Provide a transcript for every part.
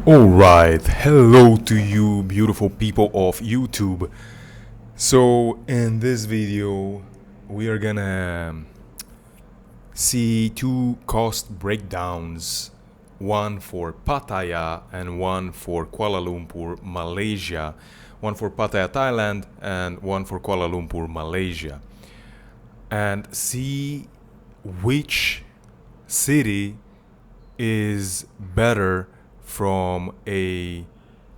Alright, hello to you beautiful people of YouTube. So in this video we are gonna see two cost breakdowns, one for Pattaya and one for Kuala Lumpur, Malaysia, one for Pattaya, Thailand and one for Kuala Lumpur, Malaysia, and see which city is better from a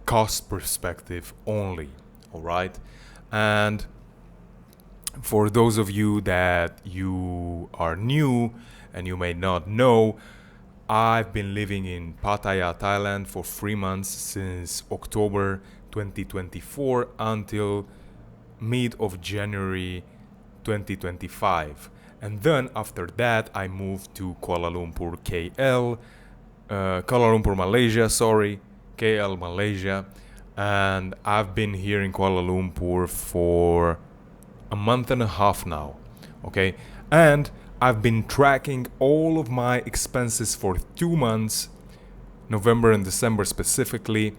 cost perspective only. All right, and for those of you that you are new and you may not know, I've been living in Pattaya, Thailand for 3 months since October 2024 until mid of January 2025. And then after that, I moved to Kuala Lumpur, Kuala Lumpur, Malaysia, KL, Malaysia. And I've been here in Kuala Lumpur for a month and a half now, okay? And I've been tracking all of my expenses for 2 months, November and December specifically,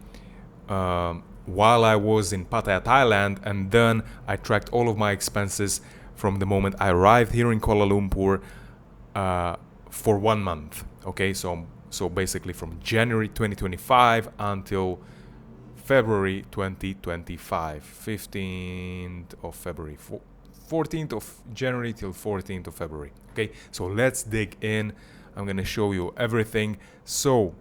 while I was in Pattaya, Thailand, and then I tracked all of my expenses from the moment I arrived here in Kuala Lumpur for 1 month. Okay, so basically from January 2025 until February 2025, 15th of February, 14th of January till 14th of February. Okay, so let's dig in. I'm gonna show you everything. So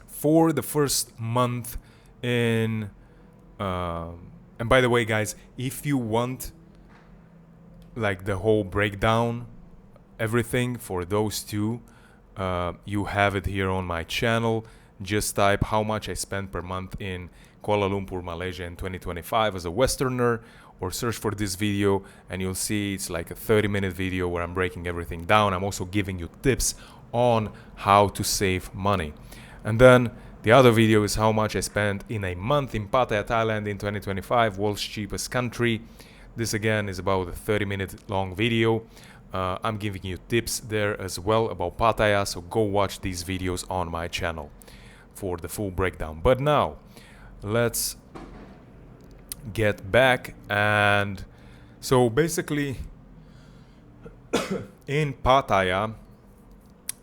for the first month in, and by the way, guys, if you want like the whole breakdown, everything for those two, you have it here on my channel. Just type how much I spent per month in Kuala Lumpur, Malaysia in 2025 as a Westerner, or search for this video and you'll see it's like a 30-minute video where I'm breaking everything down. I'm also giving you tips on how to save money. And then the other video is how much I spent in a month in Pattaya, Thailand in 2025, world's cheapest country. This again is about a 30-minute long video. I'm giving you tips there as well about Pattaya, so go watch these videos on my channel for the full breakdown. But now let's get back. And so basically in Pattaya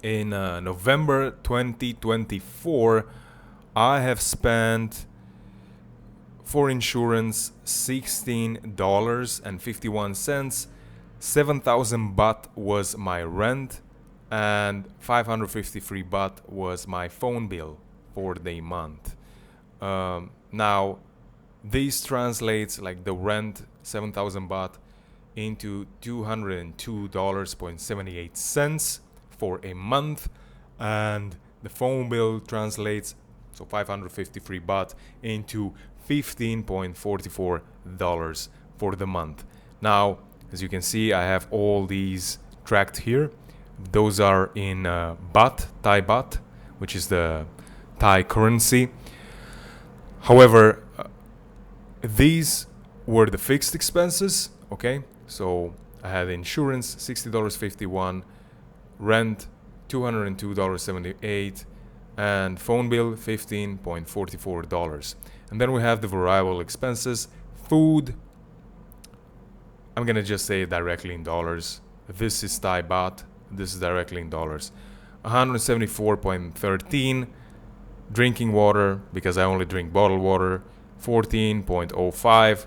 in November 2024, I have spent for insurance $16.51. 7,000 baht was my rent and 553 baht was my phone bill for the month. Now this translates, like the rent 7,000 baht into $202.78 for a month, and the phone bill translates, so 553 baht into $15.44 for the month. Now as you can see, I have all these tracked here. Those are in baht, Thai baht, which is the Thai currency. However, these were the fixed expenses, okay? So I had insurance, $60.51, rent, $202.78, and phone bill, $15.44. And then we have the variable expenses, food. I'm gonna just say it directly in dollars. This is Thai baht. This is directly in dollars. 174.13. Drinking water, because I only drink bottled water, 14.05.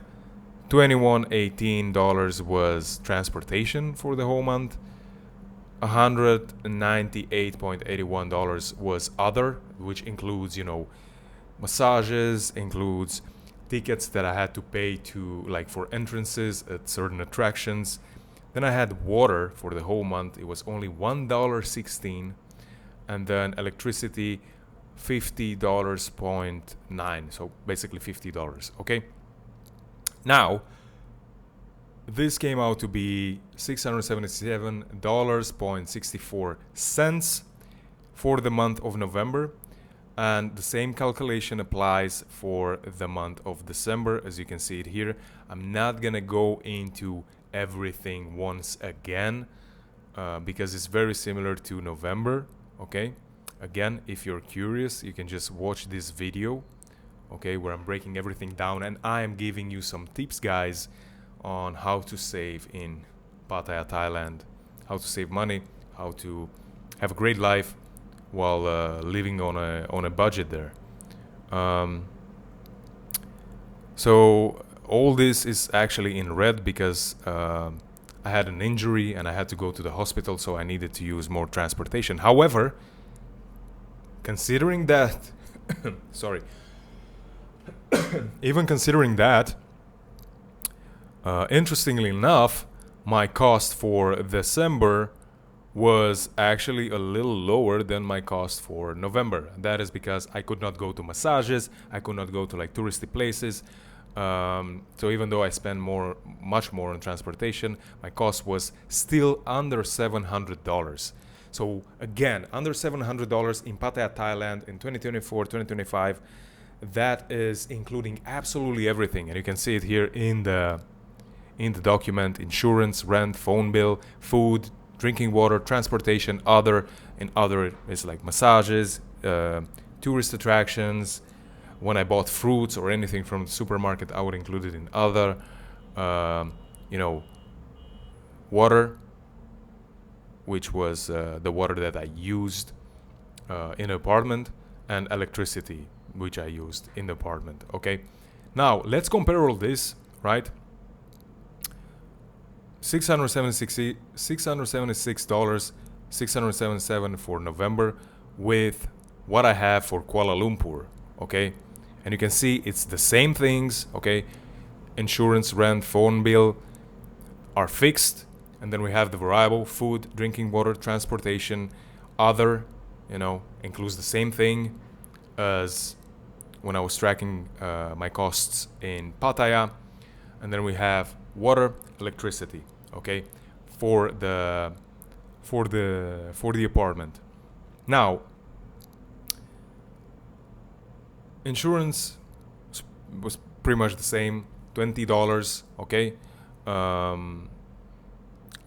$21.18 was transportation for the whole month. $198.81 was other, which includes, massages, includes tickets that I had to pay to, like, for entrances at certain attractions. Then I had water for the whole month. It was only $1.16, and then electricity $50.9, so basically $50. Okay, now this came out to be $677.64 for the month of November. And the same calculation applies for the month of December, as you can see it here. I'm not gonna go into everything once again because it's very similar to November, okay? Again, if you're curious, you can just watch this video, okay, where I'm breaking everything down, and I am giving you some tips, guys, on how to save in Pattaya, Thailand, how to save money, how to have a great life while living on a budget there. So all this is actually in red because I had an injury and I had to go to the hospital, so I needed to use more transportation. However, considering that, sorry, even considering that, interestingly enough, my cost for December was actually a little lower than my cost for November. That is because I could not go to massages, I could not go to like touristy places. So even though I spend much more on transportation, my cost was still under $700. So again, under $700 in Pattaya, Thailand in 2024, 2025. That is including absolutely everything, and you can see it here in the document: insurance, rent, phone bill, food, drinking water, transportation, other. And other is like massages, tourist attractions. When I bought fruits or anything from the supermarket, I would include it in other. Water, which was the water that I used in the apartment, and electricity, which I used in the apartment. Okay, now let's compare all this, right? $676, $677 for November with what I have for Kuala Lumpur. Okay, and you can see it's the same things. Okay, insurance, rent, phone bill are fixed, and then we have the variable: food, drinking water, transportation. Other, includes the same thing as when I was tracking my costs in Pattaya. And then we have water, electricity, okay, for the apartment. Now, insurance was pretty much the same, $20, okay, a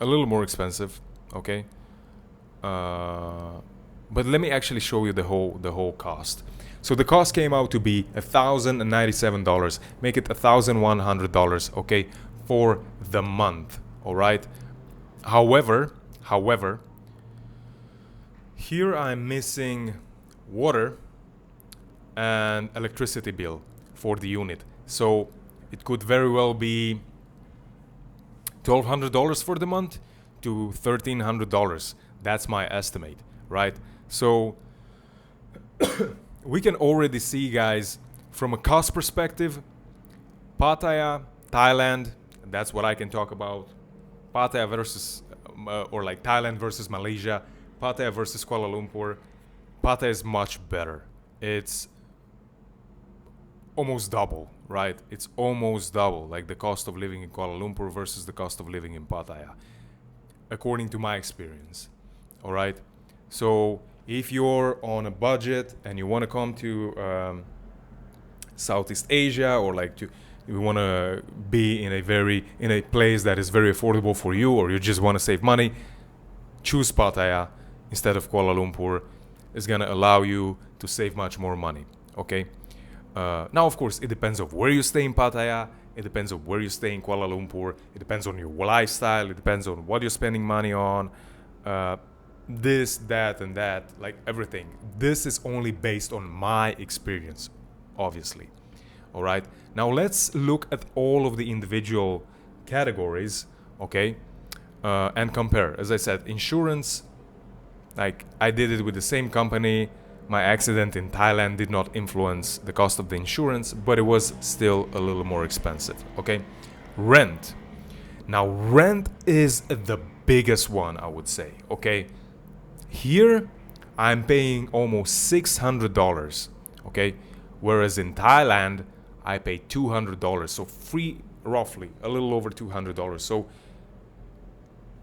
little more expensive, okay, but let me actually show you the whole cost. So the cost came out to be $1,097. Make it $1,100, okay, for the month. All right. However, here I'm missing water and electricity bill for the unit. So it could very well be $1,200 for the month to $1,300. That's my estimate, right? So we can already see, guys, from a cost perspective, Pattaya, Thailand, that's what I can talk about. Pattaya versus, or like Thailand versus Malaysia, Pattaya versus Kuala Lumpur. Pattaya is much better. It's almost double, right? It's almost double, like the cost of living in Kuala Lumpur versus the cost of living in Pattaya, according to my experience. All right? So if you're on a budget and you want to come to Southeast Asia, or like you want to be in a place that is very affordable for you, or you just want to save money, choose Pattaya instead of Kuala Lumpur. It's gonna allow you to save much more money. Okay. Now, of course, it depends on where you stay in Pattaya. It depends on where you stay in Kuala Lumpur. It depends on your lifestyle. It depends on what you're spending money on. This, that, and that, like everything. This is only based on my experience, obviously. All right. Now let's look at all of the individual categories, okay, and compare. As I said, insurance, like I did it with the same company. My accident in Thailand did not influence the cost of the insurance, but it was still a little more expensive, okay? Rent. Now, rent is the biggest one, I would say, okay? Here, I'm paying almost $600, okay? Whereas in Thailand, I pay $200, so roughly, a little over $200. So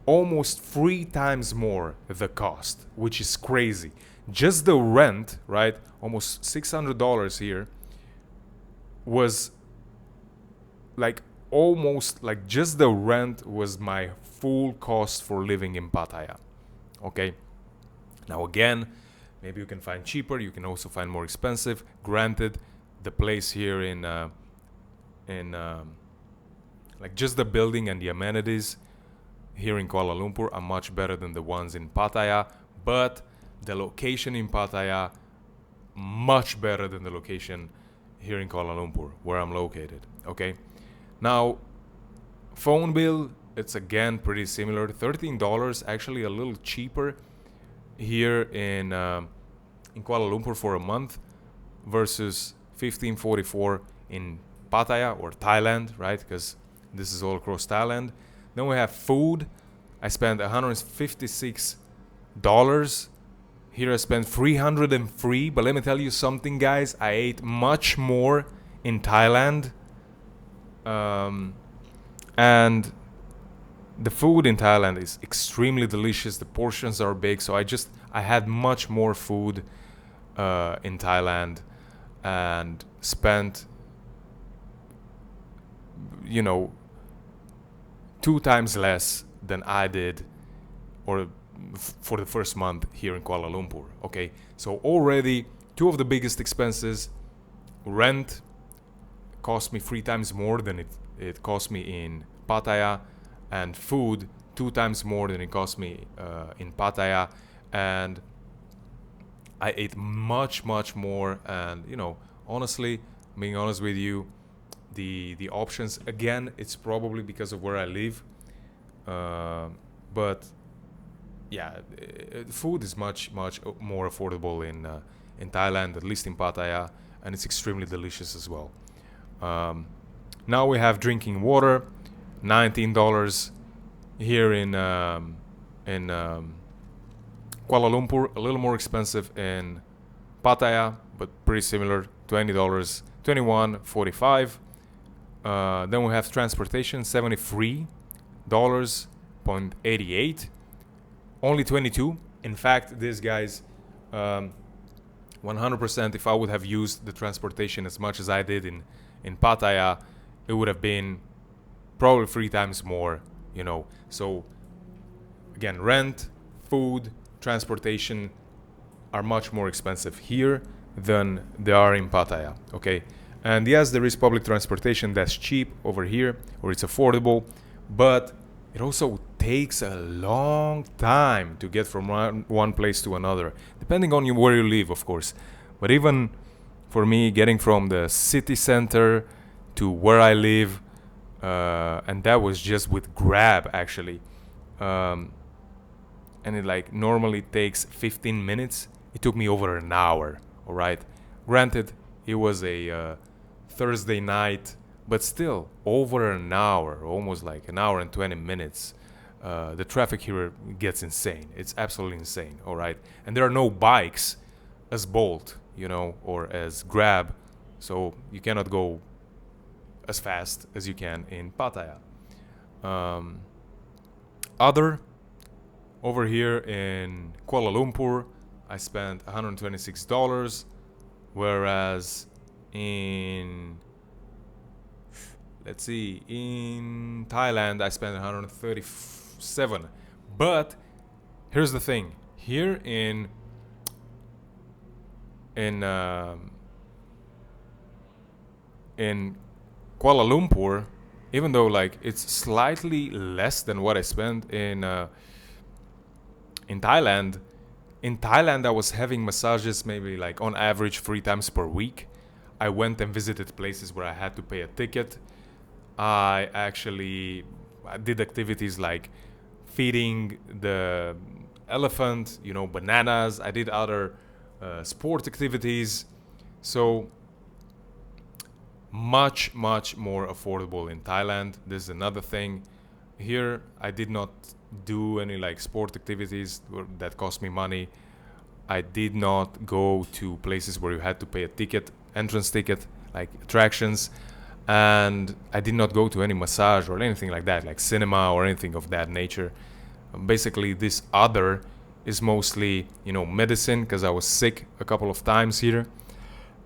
almost 3 times more the cost, which is crazy. Just the rent, right? Almost $600 here was like almost like just the rent was my full cost for living in Pattaya. Okay. Now again, Maybe you can find cheaper. You can also find more expensive. Granted, the place here in like just the building and the amenities here in Kuala Lumpur are much better than the ones in Pattaya, but the location in Pattaya much better than the location here in Kuala Lumpur where I'm located. Okay, now phone bill, it's again pretty similar. $13, actually a little cheaper here in Kuala Lumpur for a month versus $15.44 in Pattaya or Thailand, right? Because this is all across Thailand. Then we have food. I spent $156. Here I spent $303. But let me tell you something, guys. I ate much more in Thailand. And the food in Thailand is extremely delicious. The portions are big. So I had much more food in Thailand and spent, 2 times less than I did or for the first month here in Kuala Lumpur. Okay, so already 2 of the biggest expenses. Rent cost me 3 times more than it cost me in Pattaya, and food 2 times more than it cost me in Pattaya. And I ate much more, and honestly, being honest with you, the options, again, it's probably because of where I live, but yeah, food is much more affordable in Thailand, at least in Pattaya, and it's extremely delicious as well. Now we have drinking water, $19 here in Kuala Lumpur, a little more expensive in Pattaya, but pretty similar, $20, $21.45. Then we have transportation, $73.88, only 22. In fact, this, guys, 100%, if I would have used the transportation as much as I did in Pattaya, it would have been probably 3 times more, So again, rent, food, transportation are much more expensive here than they are in Pattaya. Okay, and yes, there is public transportation that's cheap over here, or it's affordable, but it also takes a long time to get from one place to another, depending on where you live, of course. But even for me, getting from the city center to where I live, and that was just with Grab, actually, and it normally takes 15 minutes. It took me over an hour. All right, granted, it was a Thursday night, but still over an hour, almost like an hour and 20 minutes. The traffic here gets insane. It's absolutely insane. All right, and there are no bikes as Bolt, or as Grab, so you cannot go as fast as you can in Pattaya. Other, over here in Kuala Lumpur, I spent $126, whereas in Thailand I spent 137. But here's the thing: here in Kuala Lumpur, even though it's slightly less than what I spent in Thailand. In Thailand, I was having massages maybe on average 3 times per week. I went and visited places where I had to pay a ticket. I did activities like feeding the elephant, bananas. I did other sport activities. So much more affordable in Thailand. This is another thing. Here, I did not do any sport activities that cost me money. I did not go to places where you had to pay a entrance ticket, like attractions, and I did not go to any massage or anything like that, like cinema or anything of that nature. Basically, this other is mostly, medicine, because I was sick a couple of times here,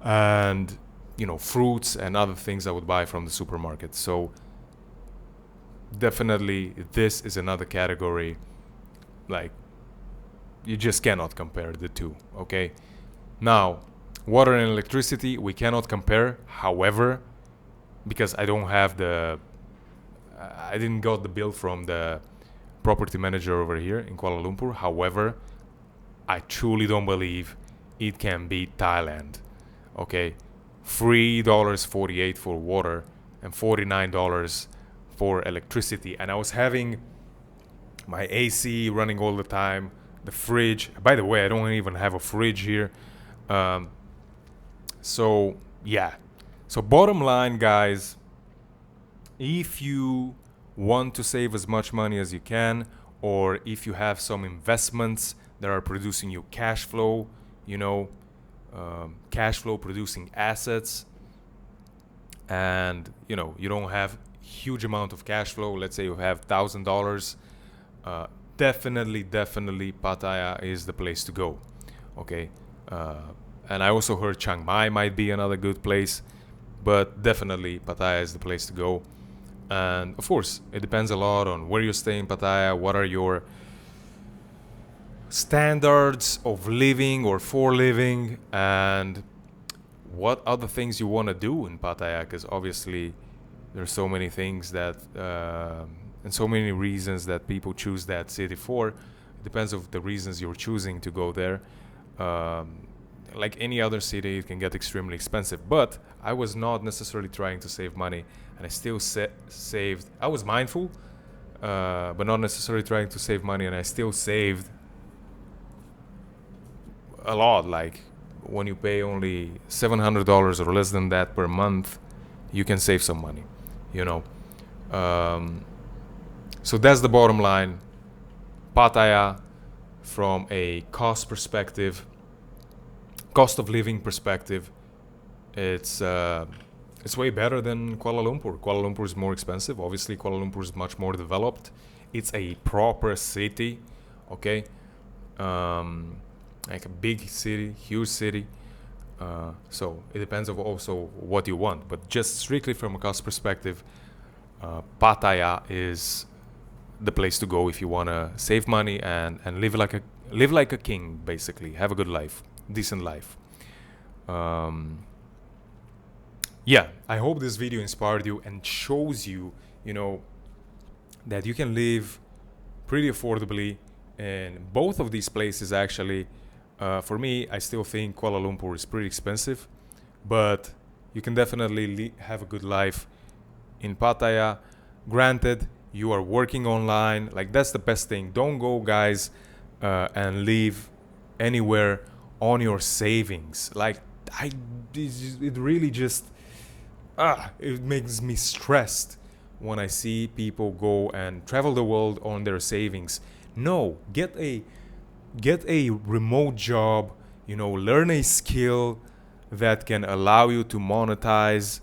and fruits and other things I would buy from the supermarket. So definitely this is another category you just cannot compare the two. Okay, now water and electricity we cannot compare. However, because I don't have I didn't got the bill from the property manager over here in Kuala Lumpur. However, I truly don't believe it can beat Thailand. Okay, $3.48 for water and $49 for electricity, and I was having my AC running all the time. The fridge. By the way, I don't even have a fridge here. Um, so yeah. So bottom line, guys, if you want to save as much money as you can, or if you have some investments that are producing you cash flow, cash flow producing assets, and you don't have huge amount of cash flow. Let's say you have $1,000. Definitely Pattaya is the place to go. Okay, and I also heard Chiang Mai might be another good place, but definitely Pattaya is the place to go. And of course, it depends a lot on where you stay in Pattaya, what are your standards of living or for living, and what other things you want to do in Pattaya, because obviously there's so many things that and so many reasons that people choose that city for. It depends of the reasons you're choosing to go there. Like any other city, it can get extremely expensive, but I was not necessarily trying to save money, and I still saved. I was mindful, but not necessarily trying to save money, and I still saved a lot. Like when you pay only $700 or less than that per month, you can save some money, so that's the bottom line. Pattaya, from a cost of living perspective, it's way better than Kuala Lumpur. Kuala Lumpur is more expensive. Obviously, Kuala Lumpur is much more developed. It's a proper city, okay? Like a big city, huge city. So it depends on also what you want. But just strictly from a cost perspective, Pattaya is the place to go if you want to save money and live like a king, basically. Have a good life, decent life. Yeah, I hope this video inspired you and shows you, that you can live pretty affordably in both of these places. Actually, for me, I still think Kuala Lumpur is pretty expensive, but you can definitely have a good life in Pattaya. Granted, you are working online. Like, that's the best thing. Don't go, guys, and live anywhere on your savings. Like, it really just it makes me stressed when I see people go and travel the world on their savings. No, get a remote job, learn a skill that can allow you to monetize,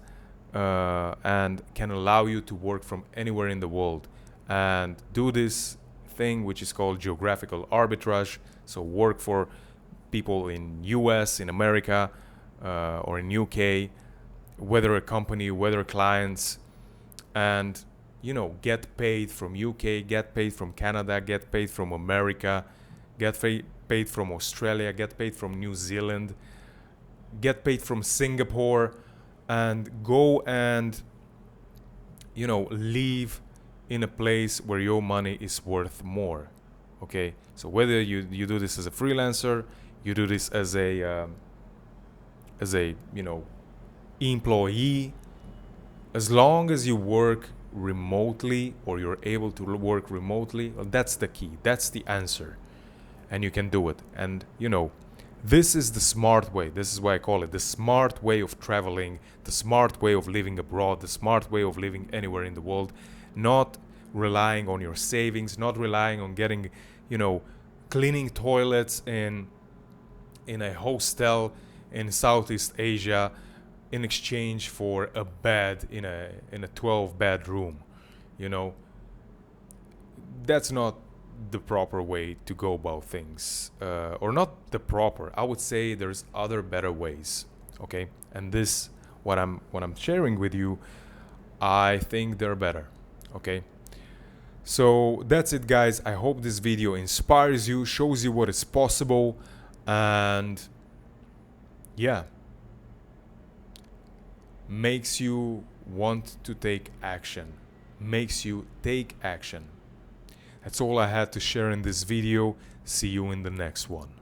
and can allow you to work from anywhere in the world, and do this thing which is called geographical arbitrage. So work for people in US, in America, or in UK, whether a company, whether clients, and get paid from UK, get paid from Canada, get paid from America, get paid from Australia, get paid from New Zealand, get paid from Singapore, and go and live in a place where your money is worth more. Okay, so whether you do this as a freelancer, you do this as a employee, as long as you work remotely, or you're able to work remotely, well, that's the key, that's the answer, and you can do it. And this is the smart way. This is why I call it the smart way of traveling, the smart way of living abroad, the smart way of living anywhere in the world. Not relying on your savings, not relying on getting, cleaning toilets in a hostel in Southeast Asia in exchange for a bed in a 12-bedroom. That's not the proper way to go about things, or not the proper. I would say there's other better ways. Okay, and this what I'm sharing with you, I think they're better. Okay, So that's it, guys. I hope this video inspires you, shows you what is possible, and yeah, makes you want to take action, makes you take action. That's all I had to share in this video. See you in the next one.